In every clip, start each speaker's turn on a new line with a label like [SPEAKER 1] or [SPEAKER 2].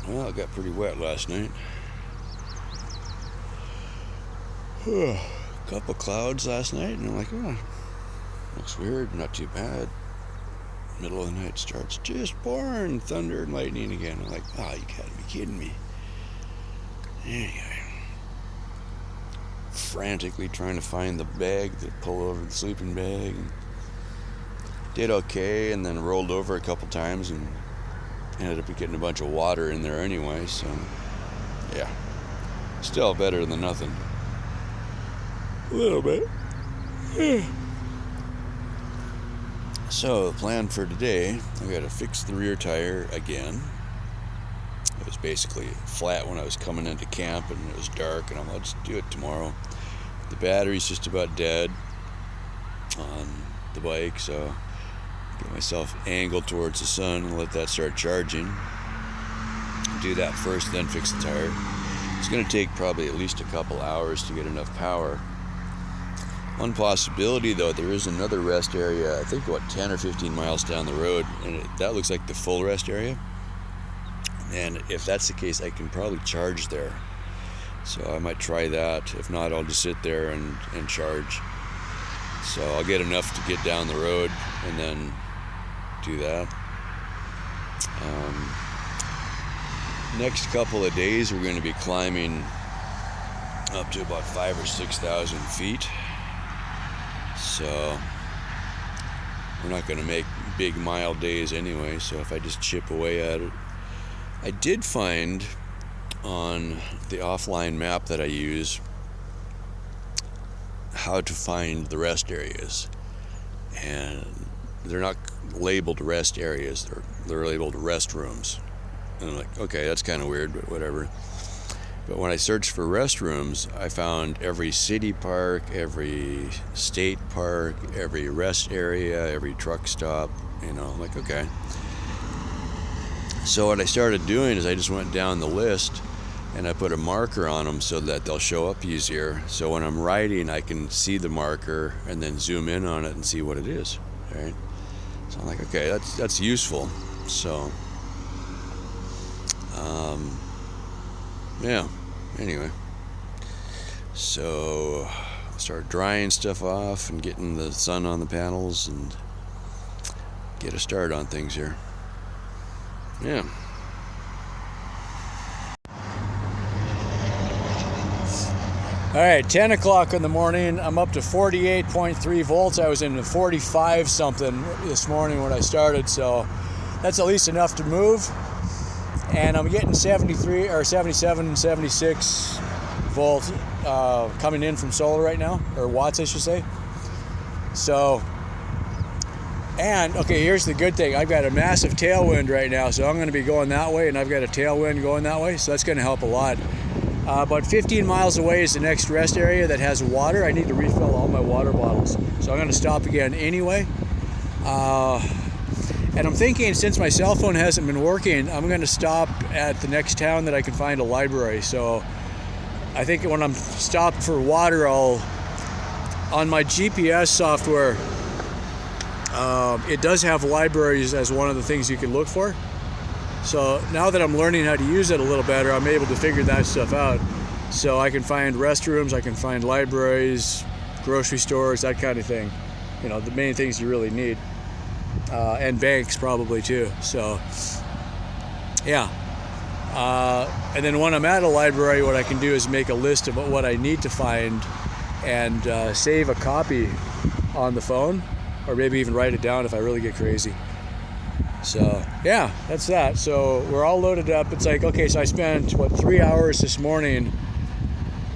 [SPEAKER 1] Well, it got pretty wet last night. Couple clouds last night, and I'm like, oh, looks weird, not too bad. Middle of the night starts just pouring thunder and lightning again. I'm like, oh, you gotta be kidding me. Anyway, frantically trying to find the bag to pull over the sleeping bag. Did okay, and then rolled over a couple times and ended up getting a bunch of water in there anyway, so yeah, still better than nothing. A little bit. So the plan for today, I gotta fix the rear tire again. It was basically flat when I was coming into camp, and it was dark, and I'm like, let's do it tomorrow. The battery's just about dead on the bike, so get myself angled towards the sun and let that start charging. Do that first, then fix the tire. It's going to take probably at least a couple hours to get enough power. One possibility, though, there is another rest area, I think about 10 or 15 miles down the road, and that looks like the full rest area. And if that's the case, I can probably charge there. So I might try that. If not, I'll just sit there and charge. So I'll get enough to get down the road and then do that. Next couple of days, we're going to be climbing up to about 5,000 or 6,000 feet. So we're not going to make big mile days anyway, so if I just chip away at it. I did find on the offline map that I use how to find the rest areas, and they're not labeled rest areas, they're labeled restrooms. And I'm like, okay, that's kind of weird, but whatever. But when I searched for restrooms, I found every city park, every state park, every rest area, every truck stop, I'm like, okay. So what I started doing is I just went down the list and I put a marker on them so that they'll show up easier. So when I'm riding, I can see the marker and then zoom in on it and see what it is, right? So I'm like, okay, that's useful. So, yeah, anyway. So I start drying stuff off and getting the sun on the panels and get a start on things here. Yeah. All right, 10 o'clock in the morning. I'm up to 48.3 volts. I was in the 45 something this morning when I started, so that's at least enough to move. And I'm getting 73 or 77, 76 volts coming in from solar right now, or watts, I should say. So, and okay, here's the good thing. I've got a massive tailwind right now, so I'm going to be going that way, and I've got a tailwind going that way, so that's going to help a lot. About 15 miles away is the next rest area that has water. I need to refill all my water bottles, so I'm going to stop again anyway. And I'm thinking, since my cell phone hasn't been working, I'm going to stop at the next town that I can find a library. So I think when I'm stopped for water, on my GPS software, it does have libraries as one of the things you can look for. So now that I'm learning how to use it a little better, I'm able to figure that stuff out. So I can find restrooms, I can find libraries, grocery stores, that kind of thing. The main things you really need. And banks probably too. So yeah. And then when I'm at a library, what I can do is make a list of what I need to find and save a copy on the phone, or maybe even write it down if I really get crazy. So yeah, that's that. So we're all loaded up. It's like, okay, so I spent 3 hours this morning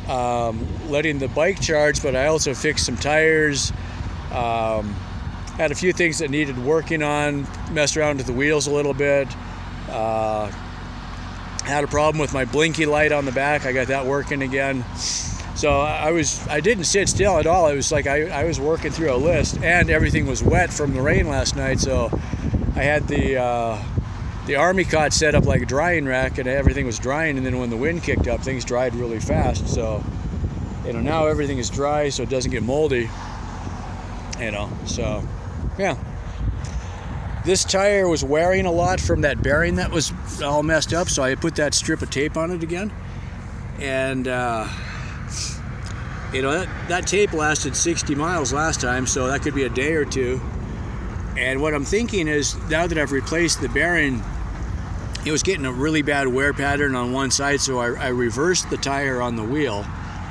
[SPEAKER 1] letting the bike charge, but I also fixed some tires, had a few things that needed working on, messed around with the wheels a little bit, had a problem with my blinky light on the back. I got that working again. So I didn't sit still at all. It was like I was working through a list, and everything was wet from the rain last night. So I had the army cot set up like a drying rack, and everything was drying. And then when the wind kicked up, things dried really fast. So now everything is dry, so it doesn't get moldy. So yeah.
[SPEAKER 2] This tire was wearing a lot from that bearing that was all messed up, so I put that strip of tape on it again. And you know, that tape lasted 60 miles last time, so that could be a day or two. And what I'm thinking is, now that I've replaced the bearing, it was getting a really bad wear pattern on one side, so I reversed the tire on the wheel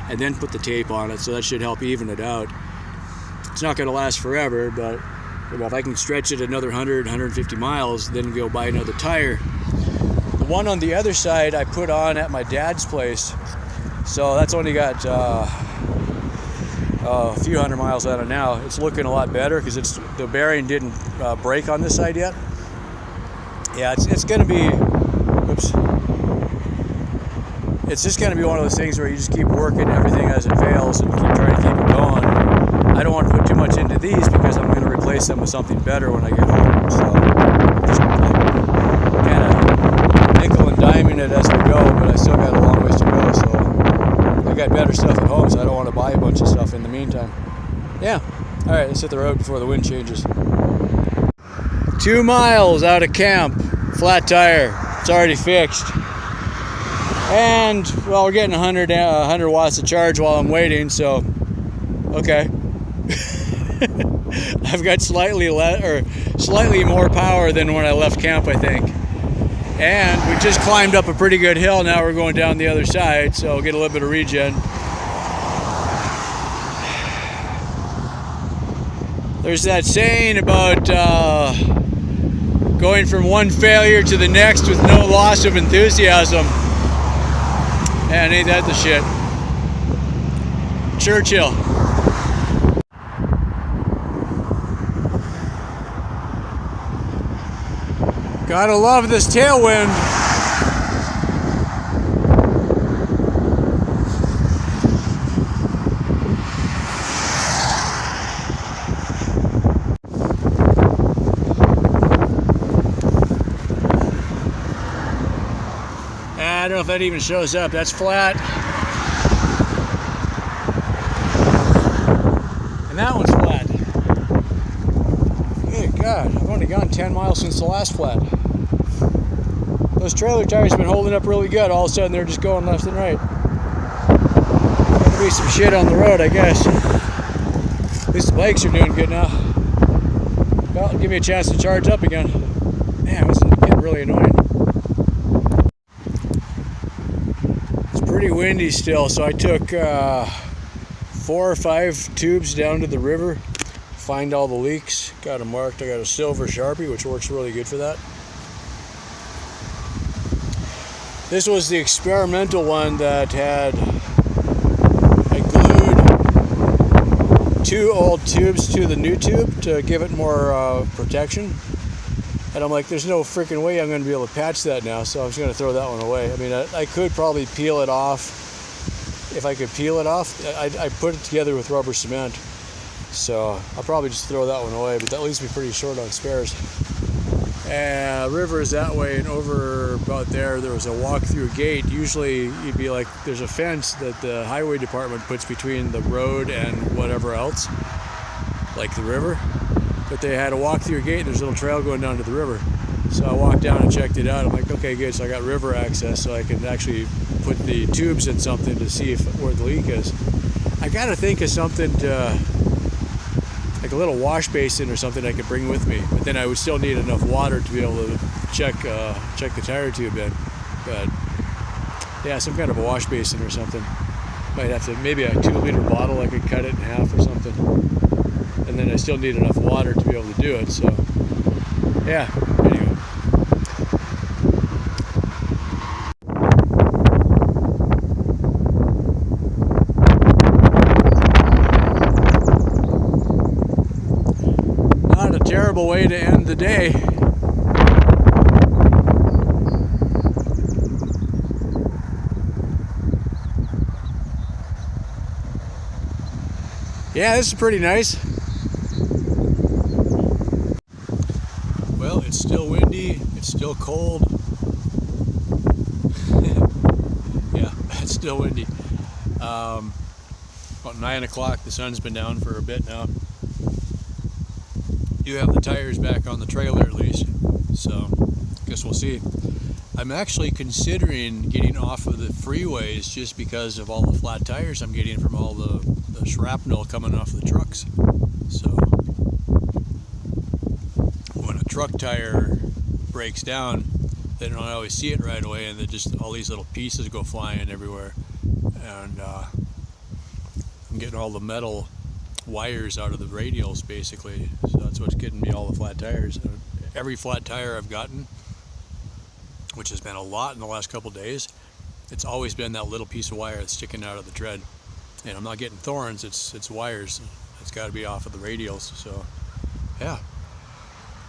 [SPEAKER 2] and then put the tape on it, so that should help even it out. It's not going to last forever, but you know, if I can stretch it another 100, 150 miles, then go buy another tire. The one on the other side I put on at my dad's place, so that's only got a few hundred miles on it now. It's looking a lot better because the bearing didn't break on this side yet. Yeah, it's going to be, oops. It's just going to be one of those things where you just keep working everything as it fails and keep trying to keep it going. I don't want to put too much into these because I'm going to replace them with something better when I get home. So just kind of nickel and diming it as we go, but I still got a long ways to go. So I got better stuff at home, so I don't want to buy a bunch of stuff in the meantime. Yeah. All right, let's hit the road before the wind changes. 2 miles out of camp, flat tire. It's already fixed. And, well, we're getting 100 watts of charge while I'm waiting, so, okay. I've got slightly more power than when I left camp, I think. And we just climbed up a pretty good hill. Now we're going down the other side, so we'll get a little bit of regen. There's that saying about going from one failure to the next with no loss of enthusiasm. Man, ain't that the shit. Churchill. Gotta love this tailwind. I don't know if that even shows up. That's flat. And that one's flat. Good God, I've only gone 10 miles since the last flat. Those trailer tires have been holding up really good. All of a sudden they're just going left and right. Gonna be some shit on the road, I guess. At least the bikes are doing good now. Well, it'll give me a chance to charge up again. Man, this is getting really annoying. Pretty windy still, so I took 4 or 5 tubes down to the river, find all the leaks. Got them marked. I got a silver Sharpie, which works really good for that. This was the experimental one that had, I glued 2 old tubes to the new tube to give it more protection. And I'm like, there's no freaking way I'm going to be able to patch that now, so I'm just going to throw that one away. I mean, I could probably peel it off. If I could peel it off, I put it together with rubber cement. So I'll probably just throw that one away, but that leaves me pretty short on spares. And river is that way, and over about there was a walk-through gate. Usually you'd be like, there's a fence that the highway department puts between the road and whatever else, like the river. But they had a walk-through gate, and there's a little trail going down to the river. So I walked down and checked it out. I'm like, okay, good. So I got river access, so I can actually put the tubes in something to see where the leak is. I got to think of something to, like a little wash basin or something I could bring with me. But then I would still need enough water to be able to check the tire tube in. But yeah, some kind of a wash basin or something. Might have to, maybe a 2-liter bottle. I could cut it in half or something. And then I still need enough water to be able to do it, so yeah, anyway. Not a terrible way to end the day. Yeah, this is pretty nice. Well, it's still windy, it's still cold. Yeah, it's still windy. About 9 o'clock, the sun's been down for a bit now. do have the tires back on the trailer at least, so I guess we'll see. I'm actually considering getting off of the freeways just because of all the flat tires I'm getting from all the shrapnel coming off the trucks. So when a truck tire breaks down, they don't always see it right away, and then just all these little pieces go flying everywhere. And I'm getting all the metal wires out of the radials basically, so that's what's getting me all the flat tires. Every flat tire I've gotten, which has been a lot in the last couple days, it's always been that little piece of wire that's sticking out of the tread. And I'm not getting thorns, it's wires. It's got to be off of the radials. So yeah,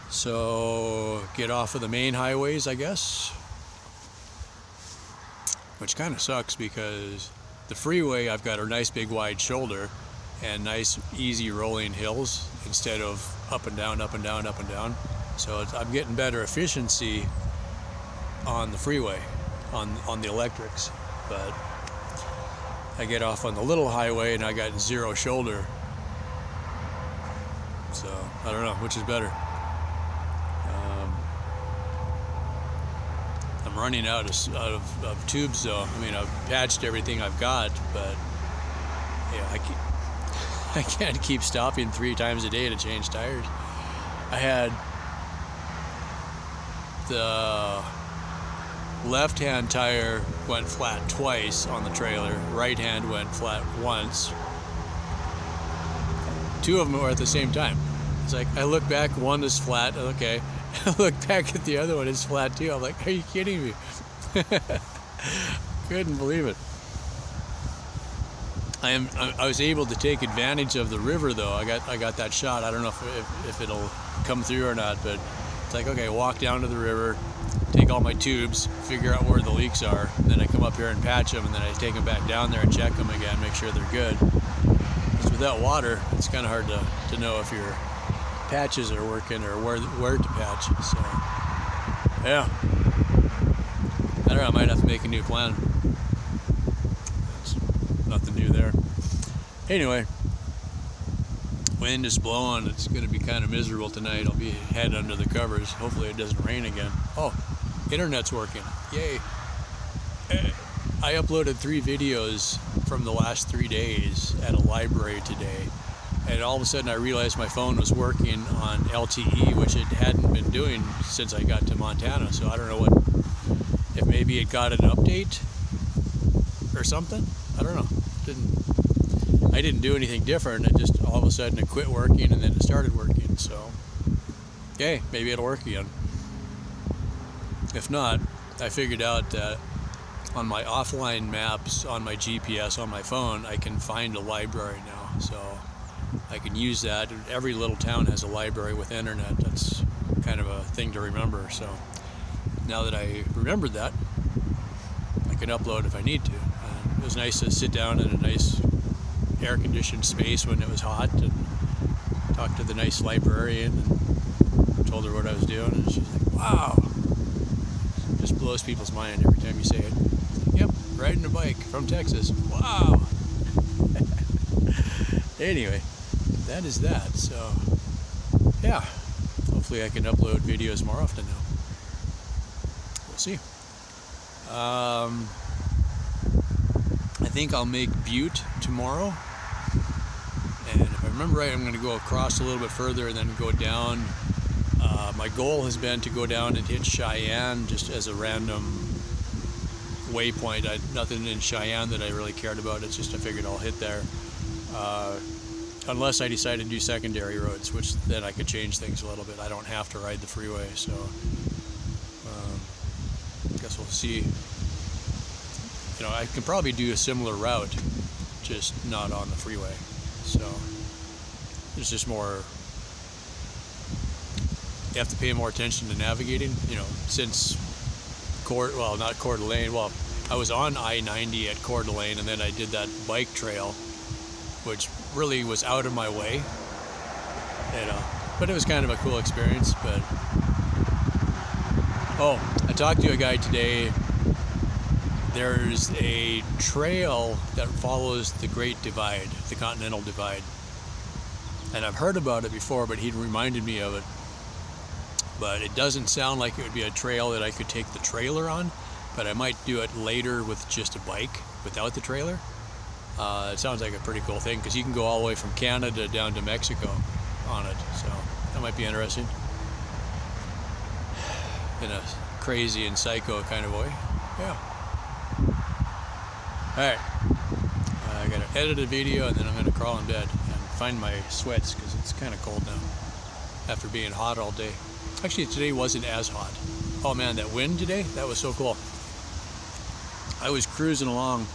[SPEAKER 2] so get off of the main highways, I guess, which kind of sucks because the freeway, I've got a nice big wide shoulder and nice easy rolling hills instead of up and down, up and down, up and down. So I'm getting better efficiency on the freeway, on the electrics, but I get off on the little highway and I got zero shoulder. So I don't know which is better. I'm running out of tubes though. I mean, I've patched everything I've got, but yeah, I can't keep stopping 3 times a day to change tires. I had the left-hand tire went flat twice on the trailer. Right hand went flat once. 2 of them were at the same time. It's like I look back, one is flat. Okay, I look back at the other one, it's flat too. I'm like, are you kidding me? Couldn't believe it. I was able to take advantage of the river though. I got that shot. I don't know if it'll come through or not, but it's like, okay, walk down to the river, take all my tubes, figure out where the leaks are, then I come up here and patch them, and then I take them back down there and check them again, make sure they're good. Because without water, it's kind of hard to know if your patches are working or where to patch. So yeah, I don't know, I might have to make a new plan. There's nothing new there. Anyway, wind is blowing. It's going to be kind of miserable tonight. I'll be head under the covers. Hopefully it doesn't rain again. Oh, internet's working. Yay. I uploaded 3 videos from the last 3 days at a library today, and all of a sudden I realized my phone was working on LTE, which it hadn't been doing since I got to Montana. So I don't know if maybe it got an update or something. I don't know. I didn't do anything different. It just all of a sudden it quit working and then it started working. So, okay, maybe it'll work again. If not, I figured out that on my offline maps on my GPS on my phone, I can find a library now. So I can use that. Every little town has a library with internet. That's kind of a thing to remember. So now that I remembered that, I can upload if I need to. And it was nice to sit down in a nice air-conditioned space when it was hot and talk to the nice librarian and told her what I was doing, and she's like, wow. It just blows people's mind every time you say it. Yep, riding a bike from Texas. Wow. Anyway, that is that. So yeah, hopefully I can upload videos more often now. We'll see. I think I'll make Butte tomorrow. And if I remember right, I'm going to go across a little bit further and then go down. My goal has been to go down and hit Cheyenne just as a random waypoint. Nothing in Cheyenne that I really cared about. It's just I figured I'll hit there. Unless I decide to do secondary roads, which then I could change things a little bit. I don't have to ride the freeway, so I guess we'll see. You know, I can probably do a similar route, just not on the freeway. So there's just more, you have to pay more attention to navigating, you know, since not Coeur d'Alene, well, I was on I-90 at Coeur d'Alene, and then I did that bike trail, which really was out of my way, you know, but it was kind of a cool experience. But I talked to a guy today. There's a trail that follows the Great Divide, the Continental Divide, And I've heard about it before, but he'd reminded me of it. But it doesn't sound like it would be a trail that I could take the trailer on, but I might do it later with just a bike without the trailer. It sounds like a pretty cool thing because you can go all the way from Canada down to Mexico on it, so that might be interesting in a crazy and psycho kind of way. Yeah. Alright, I gotta edit a video and then I'm gonna crawl in bed and find my sweats because it's kind of cold now after being hot all day. Actually, today wasn't as hot. Oh man, that wind today, that was so cool. I was cruising along.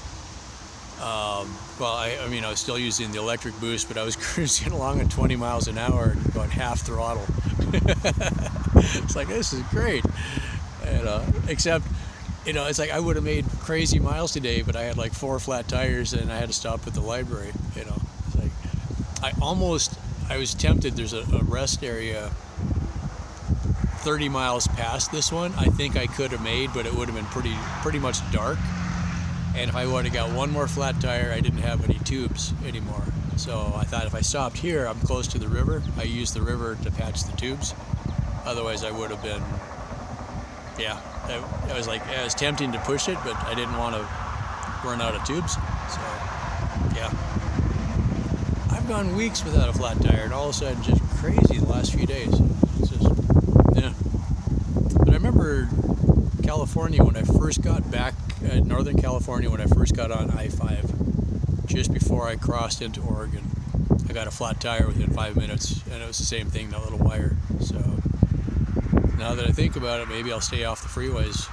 [SPEAKER 2] Well, I mean, I was still using the electric boost, but I was cruising along at 20 miles an hour and going half throttle. It's like, this is great. And, except, you know, it's like I would have made crazy miles today, but I had like 4 flat tires and I had to stop at the library, you know. It's like, I was tempted, there's a rest area 30 miles past this one. I think I could have made, but it would have been pretty much dark. And if I would have got one more flat tire, I didn't have any tubes anymore. So I thought if I stopped here, I'm close to the river. I used the river to patch the tubes. Otherwise, I would have been, yeah. I was like, it was tempting to push it, but I didn't want to run out of tubes. So, yeah. I've gone weeks without a flat tire, and all of a sudden, just crazy the last few days. It's just, yeah. But I remember California when I first got back, Northern California when I first got on I-5, just before I crossed into Oregon. I got a flat tire within 5 minutes, and it was the same thing, that little wire. So now that I think about it, maybe I'll stay off the freeways.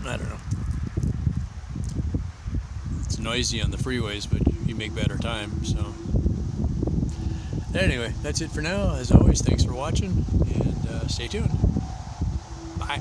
[SPEAKER 2] I don't know. It's noisy on the freeways, but you make better time. So anyway, that's it for now. As always, thanks for watching, and stay tuned. Bye.